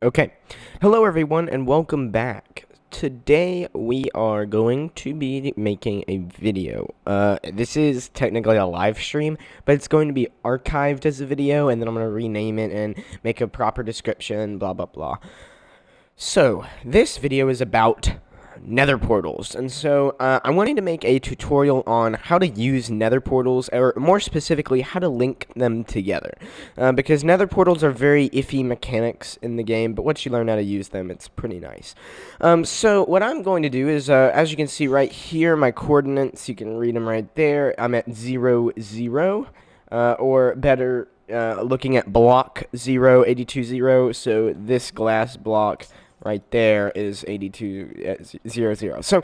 Okay, hello everyone and welcome back. Today we are going to be making a video. This is technically a live stream, but it's going to be archived as a video, and then I'm going to rename it and make a proper description, blah blah blah. So, this video is about nether portals, and so I wanted to make a tutorial on how to use nether portals, or more specifically how to link them together, because nether portals are very iffy mechanics in the game, but once you learn how to use them, it's pretty nice. So what I'm going to do is, as you can see right here, my coordinates, you can read them right there. I'm at 0 0, or better, looking at block 0 82 0, so this glass block right there is 8200. So,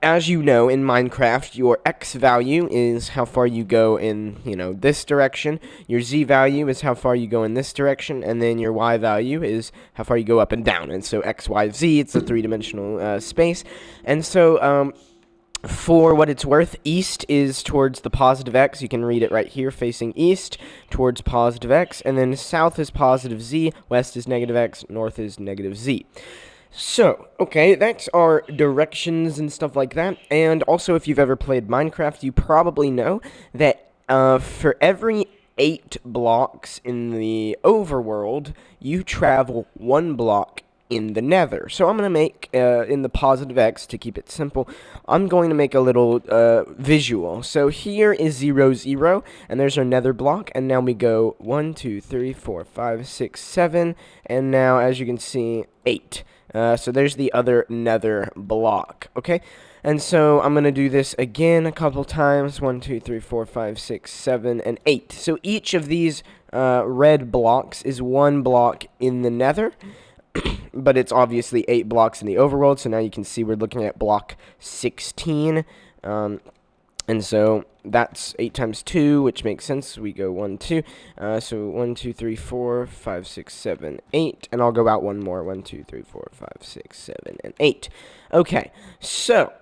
as you know, in Minecraft, your X value is how far you go in, this direction. Your Z value is how far you go in this direction, and then your Y value is how far you go up and down. And so X, Y, Z, it's a three-dimensional space. And so, for what it's worth, east is towards the positive x. You can read it right here, facing east towards positive x. And then south is positive z, west is negative x, north is negative z. So, okay, that's our directions and stuff like that. And also, if you've ever played Minecraft, you probably know that for every 8 blocks in the overworld, you travel 1 block in the nether. So I'm going to make, in the positive x, to keep it simple, I'm going to make a little visual. So here is 0 0, and there's our nether block, and now we go 1 2 3 4 5 6 7, and now as you can see 8. So there's the other nether block, okay? And so I'm going to do this again a couple times, 1 2 3 4 5 6 7, and 8. So each of these red blocks is 1 block in the nether, but it's obviously 8 blocks in the overworld, so now you can see we're looking at block 16, and so that's 8 times 2, which makes sense. We go 1 2, so 1 2 3 4 5 6 7 8, and I'll go out one more, 1 2 3 4 5 6 7 and 8. Okay, so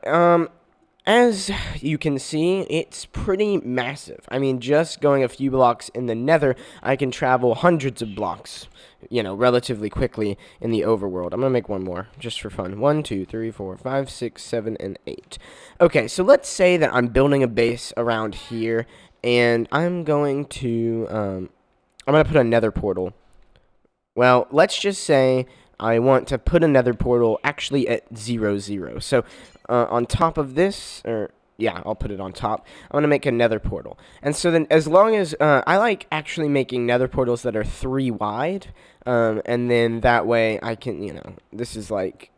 as you can see, it's pretty massive. I mean, just going a few blocks in the nether, I can travel hundreds of blocks, relatively quickly in the overworld. I'm going to make one more, just for fun. 1, 2, 3, 4, 5, 6, 7, and 8. Okay, so let's say that I'm building a base around here, and I'm going to put a nether portal. Well, let's just say I want to put a nether portal actually at 0 0. So on top of this, I'll put it on top. I'm going to make a nether portal. And so then as long as, I like actually making nether portals that are 3 wide, and then that way I can, this is like,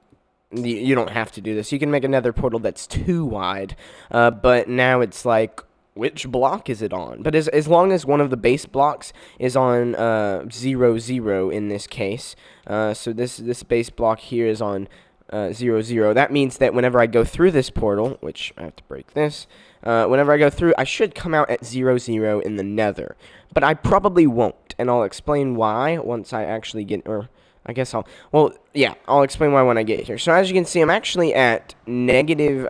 you don't have to do this. You can make a nether portal that's 2 wide, but now it's like, which block is it on? But as long as one of the base blocks is on 0 0 in this case, so this base block here is on 0 0. That means that whenever I go through this portal, which I have to break this, whenever I go through, I should come out at 0 0 in the nether. But I probably won't, and I'll explain why once I actually get, or I guess I'll explain why when I get here. So as you can see, I'm actually at negative,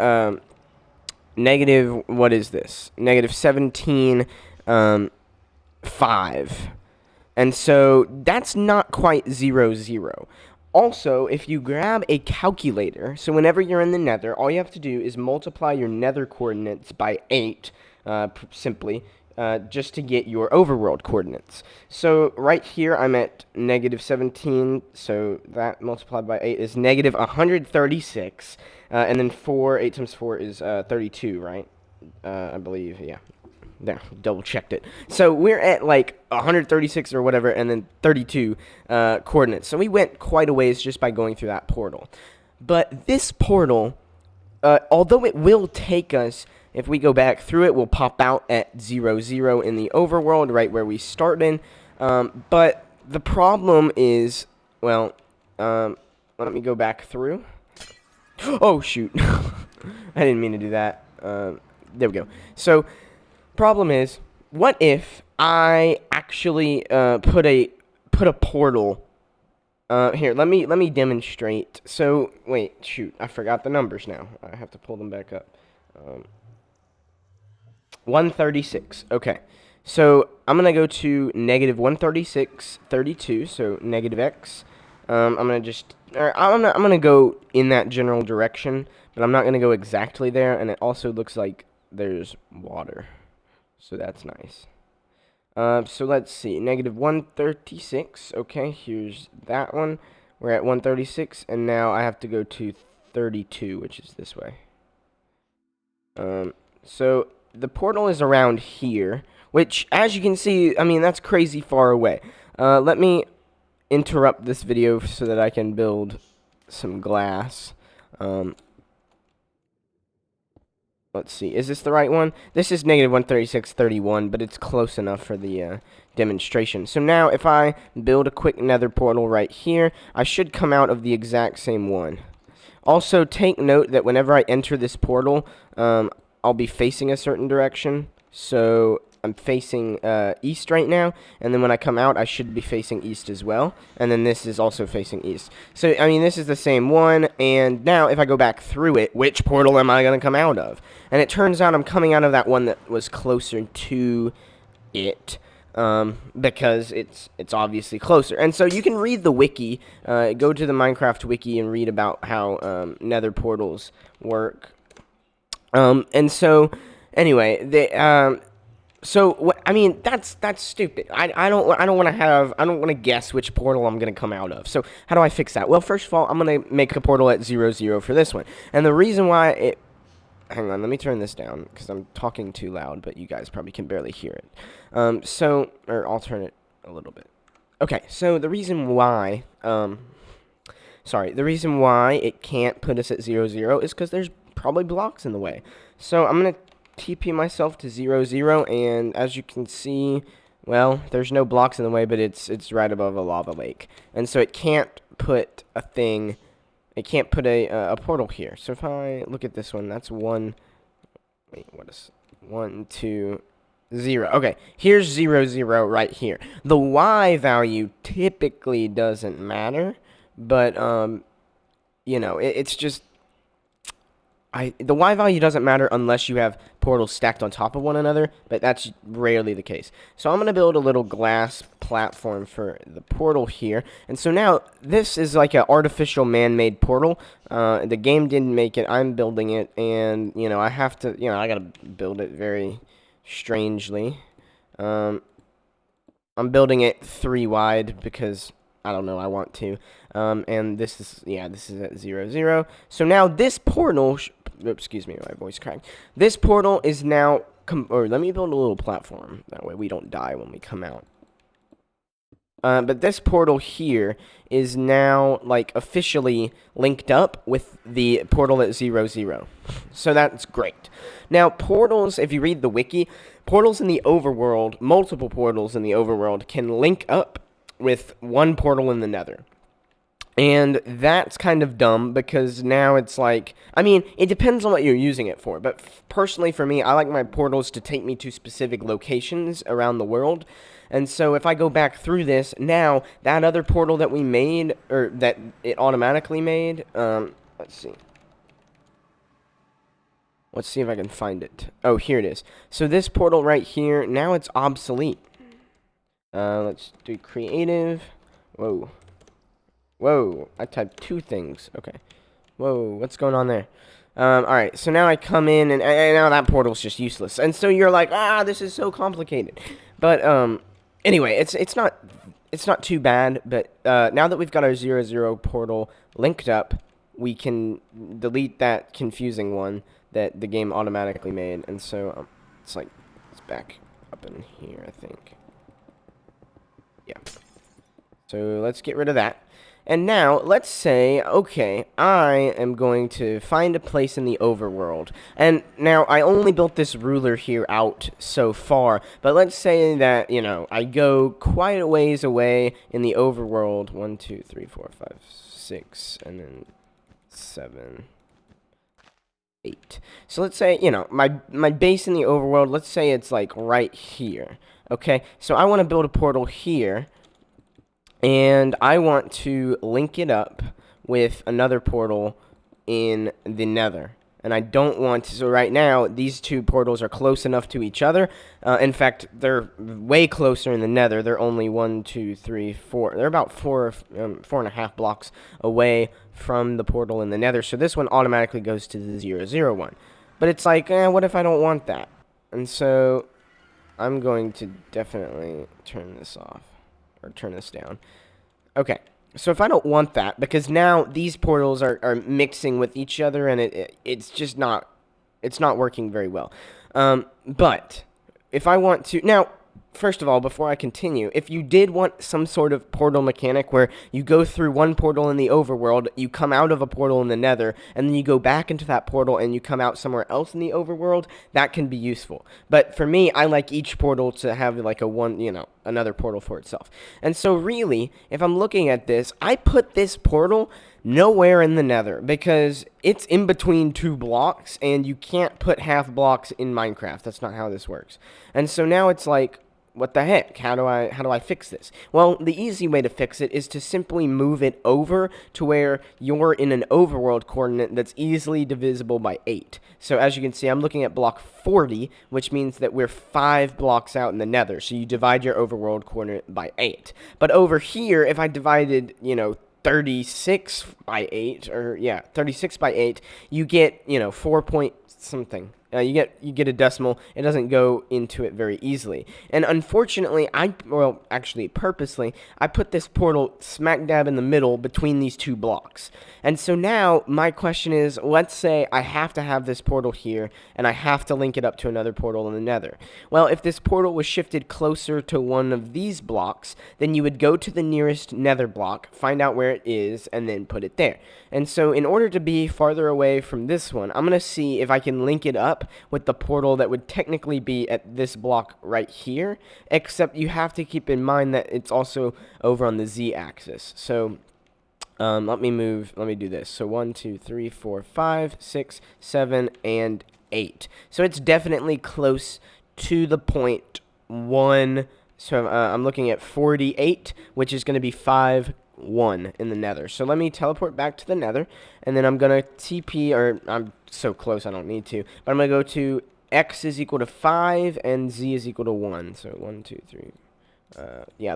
what is this? Negative 17, 5. And so that's not quite 0 0. Also, if you grab a calculator, so whenever you're in the nether, all you have to do is multiply your nether coordinates by 8, simply, just to get your overworld coordinates. So right here, I'm at negative 17, so that multiplied by 8 is negative 136, and then 8 times 4 is 32, right? I believe, yeah. There, double checked it. So we're at like 136 or whatever, and then 32 coordinates. So we went quite a ways just by going through that portal. But this portal, although it will take us, if we go back through it, we'll pop out at 0 0 in the overworld, right where we started. But the problem is, well, let me go back through. Oh, shoot. I didn't mean to do that. There we go. So problem is, what if I actually put a portal here? Let me demonstrate. So wait, shoot, I forgot the numbers now. I have to pull them back up. 136. Okay, so I'm gonna go to negative 136, 32. So negative x I'm gonna just, or I'm gonna go in that general direction, but I'm not gonna go exactly there. And it also looks like there's water, so that's nice. So let's see, negative 136. Okay, here's that one. We're at 136, and now I have to go to 32, which is this way. So the portal is around here, which, as you can see, I mean, that's crazy far away. Let me interrupt this video so that I can build some glass. Let's see, is this the right one? This is negative 136.31, but it's close enough for the demonstration. So now, if I build a quick nether portal right here, I should come out of the exact same one. Also, take note that whenever I enter this portal, I'll be facing a certain direction. So I'm facing east right now, and then when I come out, I should be facing east as well. And then this is also facing east. So, I mean, this is the same one, and now if I go back through it, which portal am I going to come out of? And it turns out I'm coming out of that one that was closer to it. Because it's obviously closer. And so you can read the wiki, go to the Minecraft wiki and read about how nether portals work. And so anyway, I mean, that's stupid. I don't want to guess which portal I'm gonna come out of. So how do I fix that? Well, first of all, I'm gonna make a portal at 0, 0 for this one. And the reason why it, hang on, let me turn this down because I'm talking too loud, but you guys probably can barely hear it. Or I'll turn it a little bit. Okay, so the reason why, the reason why it can't put us at 0, 0 is because there's probably blocks in the way. So I'm gonna TP myself to 0, 0, and as you can see, well, there's no blocks in the way, but it's right above a lava lake, and so it can't put a thing. It can't put a portal here. So if I look at this one, that's one. Wait, what is 1, 2, 0? Okay, here's 0, 0 right here. The Y value typically doesn't matter, but you know, it's just. The Y value doesn't matter unless you have portals stacked on top of one another, but that's rarely the case. So I'm going to build a little glass platform for the portal here. And so now this is like an artificial man-made portal. The game didn't make it. I'm building it, and, you know, I have to, you know, I got to build it very strangely. I'm building it 3 wide because I don't know, I want to. And this is at 0, 0. So now this portal, excuse me, my voice cracked. This portal is now, or let me build a little platform. That way we don't die when we come out. But this portal here is now, like, officially linked up with the portal at 0, 0. So that's great. Now, portals, if you read the wiki, portals in the overworld, multiple portals in the overworld, can link up with one portal in the nether. And that's kind of dumb because now it's like, I mean, it depends on what you're using it for. But personally for me, I like my portals to take me to specific locations around the world. And so if I go back through this, now that other portal that we made, or that it automatically made, let's see. Let's see if I can find it. Oh, here it is. So this portal right here, now it's obsolete. Let's do creative. Whoa. Whoa, I typed 2 things. Okay. Whoa, what's going on there? Alright, so now I come in, and now that portal's just useless. And so you're like, this is so complicated. But, anyway, it's not too bad, but, now that we've got our 0, 0 portal linked up, we can delete that confusing one that the game automatically made. And so, it's back up in here, I think. Yeah. So, let's get rid of that. And now, let's say, okay, I am going to find a place in the overworld. And now, I only built this ruler here out so far. But let's say that, you know, I go quite a ways away in the overworld. 1, 2, 3, 4, 5, 6, and then 7, 8. So let's say, you know, my base in the overworld, let's say it's like right here. Okay, so I want to build a portal here. And I want to link it up with another portal in the nether. and I don't want to. So right now, these two portals are close enough to each other. In fact, they're way closer in the Nether. They're only 1, 2, 3, 4. They're about 4.5 blocks away from the portal in the Nether. So this one automatically goes to the 0, 0, 1. But it's like, what if I don't want that? And so I'm going to definitely turn this off, or turn this down. Okay. So if I don't want that, because now these portals are mixing with each other, and it's just not, it's not working very well. But if I want to, now, first of all, before I continue, if you did want some sort of portal mechanic where you go through one portal in the overworld, you come out of a portal in the Nether, and then you go back into that portal and you come out somewhere else in the overworld, that can be useful. But for me, I like each portal to have like a one, another portal for itself. And so really, if I'm looking at this, I put this portal nowhere in the Nether because it's in between 2 blocks, and you can't put half blocks in Minecraft. That's not how this works. And so now it's like, what the heck? How do I fix this? Well, the easy way to fix it is to simply move it over to where you're in an overworld coordinate that's easily divisible by 8. So as you can see, I'm looking at block 40, which means that we're 5 blocks out in the Nether. So you divide your overworld coordinate by 8. But over here, if I divided, 36 by 8, or 36 by 8, you get, 4 point something. You get a decimal. It doesn't go into it very easily. And unfortunately, actually purposely, I put this portal smack dab in the middle between these 2 blocks. And so now my question is, let's say I have to have this portal here, and I have to link it up to another portal in the Nether. Well, if this portal was shifted closer to one of these blocks, then you would go to the nearest Nether block, find out where it is, and then put it there. And so in order to be farther away from this one, I'm going to see if I can link it up with the portal that would technically be at this block right here, except you have to keep in mind that it's also over on the z-axis. So let me do this. So 1, 2, 3, 4, 5, 6, 7, and 8. So it's definitely close to the point 1. So I'm looking at 48, which is going to be 5, 1 in the Nether. So let me teleport back to the Nether, and then I'm going to TP, or I'm so close I don't need to, but I'm going to go to x is equal to 5 and z is equal to 1. So 1, 2, 3.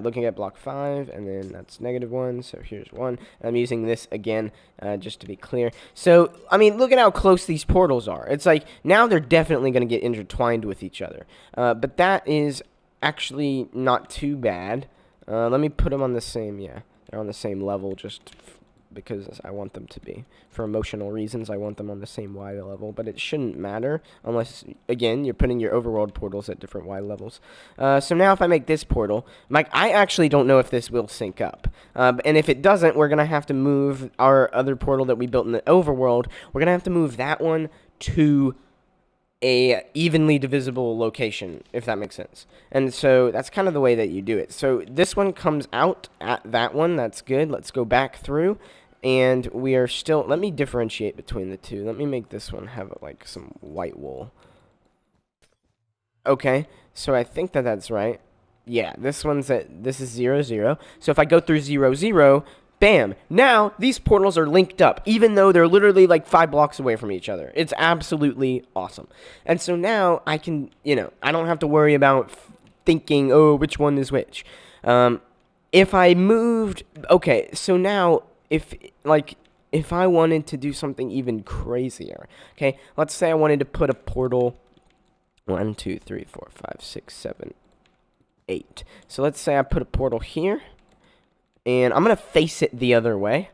Looking at block 5, and then that's -1, so here's 1. I'm using this again, just to be clear. So, I mean, look at how close these portals are. It's like, now they're definitely going to get intertwined with each other. But that is actually not too bad. Let me put them on the same, they're on the same level just because I want them to be. For emotional reasons, I want them on the same Y level, but it shouldn't matter unless, again, you're putting your overworld portals at different Y levels. So now if I make this portal, I actually don't know if this will sync up. And if it doesn't, we're going to have to move our other portal that we built in the overworld. We're going to have to move that one to a evenly divisible location, if that makes sense. And so that's kind of the way that you do it. So this one comes out at that one. That's good. Let's go back through, and we are still, let me differentiate between the two. Let me make this one have like some white wool. Okay, so I think that that's right. Yeah, this is 0, 0. So if I go through 0, 0, bam! Now, these portals are linked up, even though they're literally like 5 blocks away from each other. It's absolutely awesome. And so now I can, I don't have to worry about thinking, oh, which one is which. If I moved, okay, so now, if I wanted to do something even crazier, okay, let's say I wanted to put a portal 1, 2, 3, 4, 5, 6, 7, 8. So let's say I put a portal here, and I'm going to face it the other way,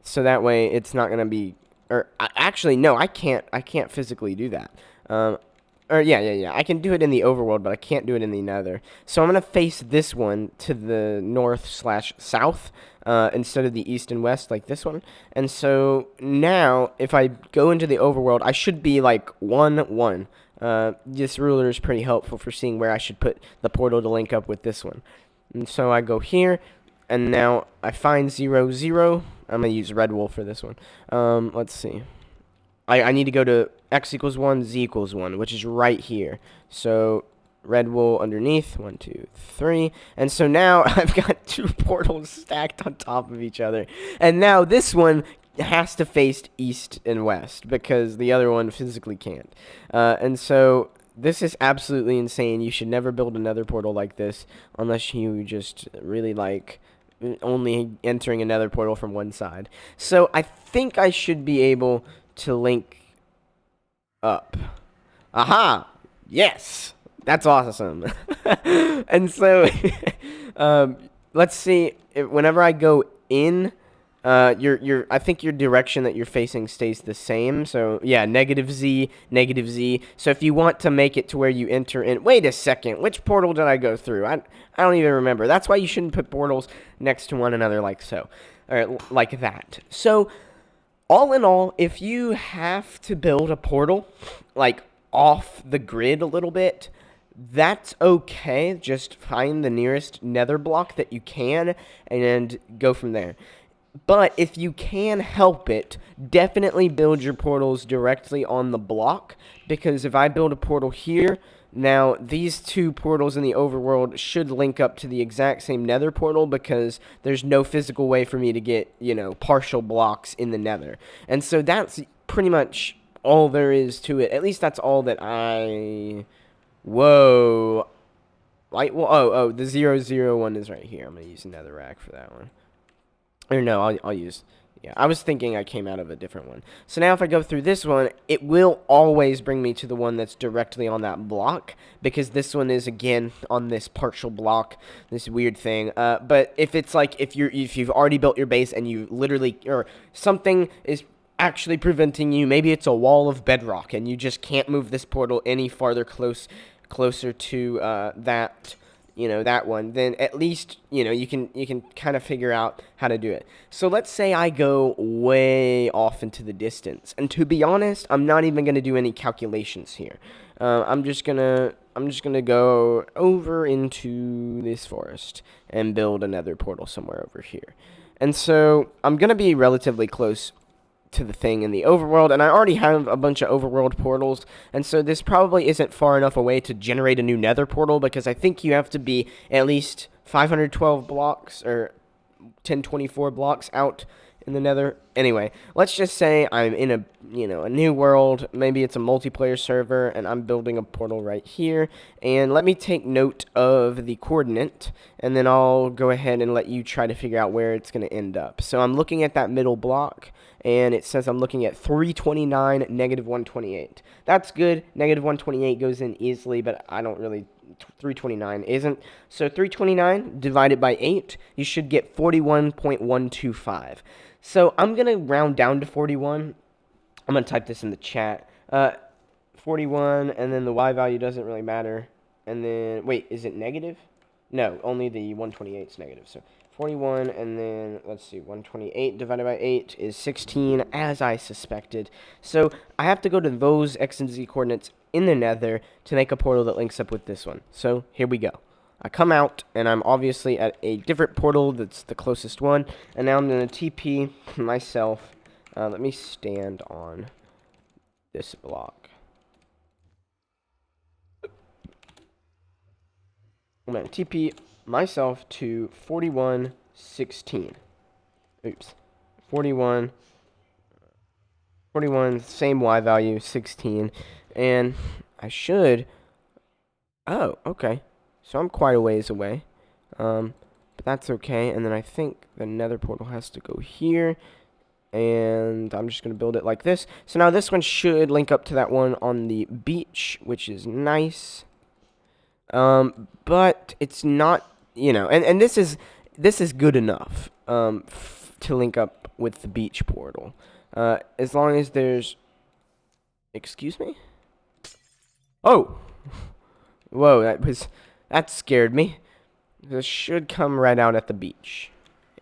so that way it's not going to be, or actually, no, I can't physically do that. I can do it in the overworld, but I can't do it in the Nether. So I'm going to face this one to the north/south, instead of the east and west, like this one. And so now, if I go into the overworld, I should be like 1, 1. This ruler is pretty helpful for seeing where I should put the portal to link up with this one. And so I go here, and now I find 0, 0. I'm going to use red wool for this one. Let's see. I need to go to x equals 1, z equals 1, which is right here. So red wool underneath, 1, 2, 3. And so now I've got 2 portals stacked on top of each other. And now this one has to face east and west because the other one physically can't. And so this is absolutely insane. You should never build another portal like this unless you just really like only entering another portal from one side. So I think I should be able to link up. Aha! Yes! That's awesome. And so, let's see. Whenever I go in, I think your direction that you're facing stays the same. So yeah, negative Z, negative Z. So if you want to make it to where you enter in, wait a second, which portal did I go through? I don't even remember. That's why you shouldn't put portals next to one another like so, or like that. So all in all, if you have to build a portal, like off the grid a little bit, that's okay. Just find the nearest nether block that you can and go from there. But if you can help it, definitely build your portals directly on the block, because if I build a portal here, now these two portals in the overworld should link up to the exact same nether portal because there's no physical way for me to get, partial blocks in the nether. And so that's pretty much all there is to it. At least that's all that Whoa. The 001 is right here. I'm going to use another rack for that one. Or no, I'll use... Yeah, I was thinking I came out of a different one. So now if I go through this one, it will always bring me to the one that's directly on that block, because this one is, again, on this partial block, this weird thing. But if it's like, if you've already built your base and you literally... Or something is actually preventing you, maybe it's a wall of bedrock, and you just can't move this portal any farther closer to that one, then at least, you can kind of figure out how to do it. So let's say I go way off into the distance, and to be honest, I'm not even going to do any calculations here. I'm just gonna go over into this forest and build another portal somewhere over here. And so I'm gonna be relatively close to the thing in the overworld, and I already have a bunch of overworld portals, and so this probably isn't far enough away to generate a new nether portal, because I think you have to be at least 512 blocks or 1024 blocks out in the nether. Anyway, let's just say I'm in a new world. Maybe it's a multiplayer server, and I'm building a portal right here. And let me take note of the coordinate, and then I'll go ahead and let you try to figure out where it's going to end up. So I'm looking at that middle block, and it says I'm looking at 329, negative 128. That's good. Negative 128 goes in easily, but I don't really... 329 isn't. So 329 divided by 8, you should get 41.125. So I'm going to round down to 41. I'm going to type this in the chat. 41, and then the y value doesn't really matter. And then, wait, is it negative? No, only the 128 is negative. So 41, and then, let's see, 128 divided by 8 is 16, as I suspected. So I have to go to those x and z coordinates in the nether to make a portal that links up with this one. So here we go. I come out, and I'm obviously at a different portal that's the closest one, and now I'm going to TP myself. Let me stand on this block. I'm going to TP myself to 4116. Oops. 41, same y value, 16. And I should... Oh, okay. So I'm quite a ways away. But that's okay. And then I think the nether portal has to go here. And I'm just going to build it like this. So now this one should link up to that one on the beach, which is nice. But it's not, and this is good enough to link up with the beach portal. As long as there's... Excuse me? Oh! Whoa, that scared me. This should come right out at the beach.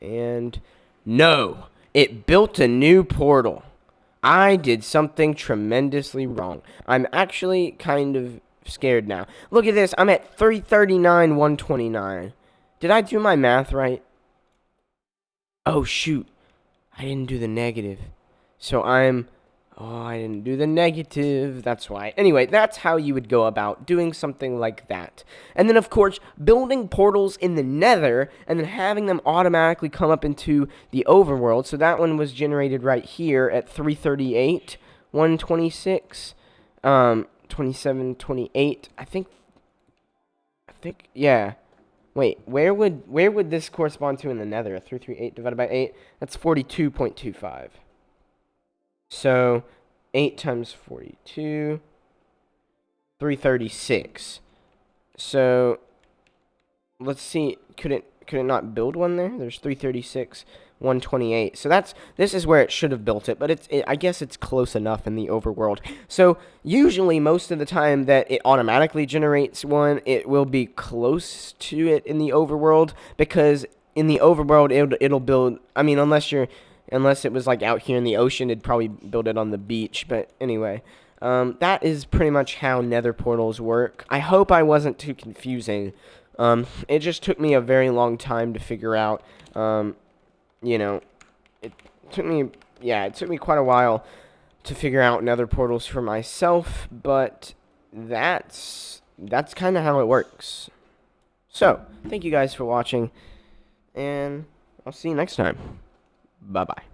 And no, it built a new portal. I did something tremendously wrong. I'm actually kind of scared now. Look at this. I'm at 339, 129. Did I do my math right? Oh, shoot. I didn't do the negative. So I'm... Oh, I didn't do the negative. That's why. Anyway, that's how you would go about doing something like that. And then, of course, building portals in the Nether and then having them automatically come up into the overworld. So that one was generated right here at 338, 126, 27, 28. I think, yeah. Wait, where would this correspond to in the Nether? 338 divided by 8? That's 42.25. So, 8 times 42, 336. So, let's see, could it not build one there? There's 336, 128. So this is where it should have built it, but I guess it's close enough in the overworld. So, usually most of the time that it automatically generates one, it will be close to it in the overworld, because in the overworld it'll build, I mean, unless it was like out here in the ocean, it'd probably build it on the beach. But anyway, that is pretty much how Nether portals work. I hope I wasn't too confusing. It just took me a very long time to figure out. You know, it took me quite a while to figure out Nether portals for myself. But that's kind of how it works. So, thank you guys for watching, and I'll see you next time. Bye-bye.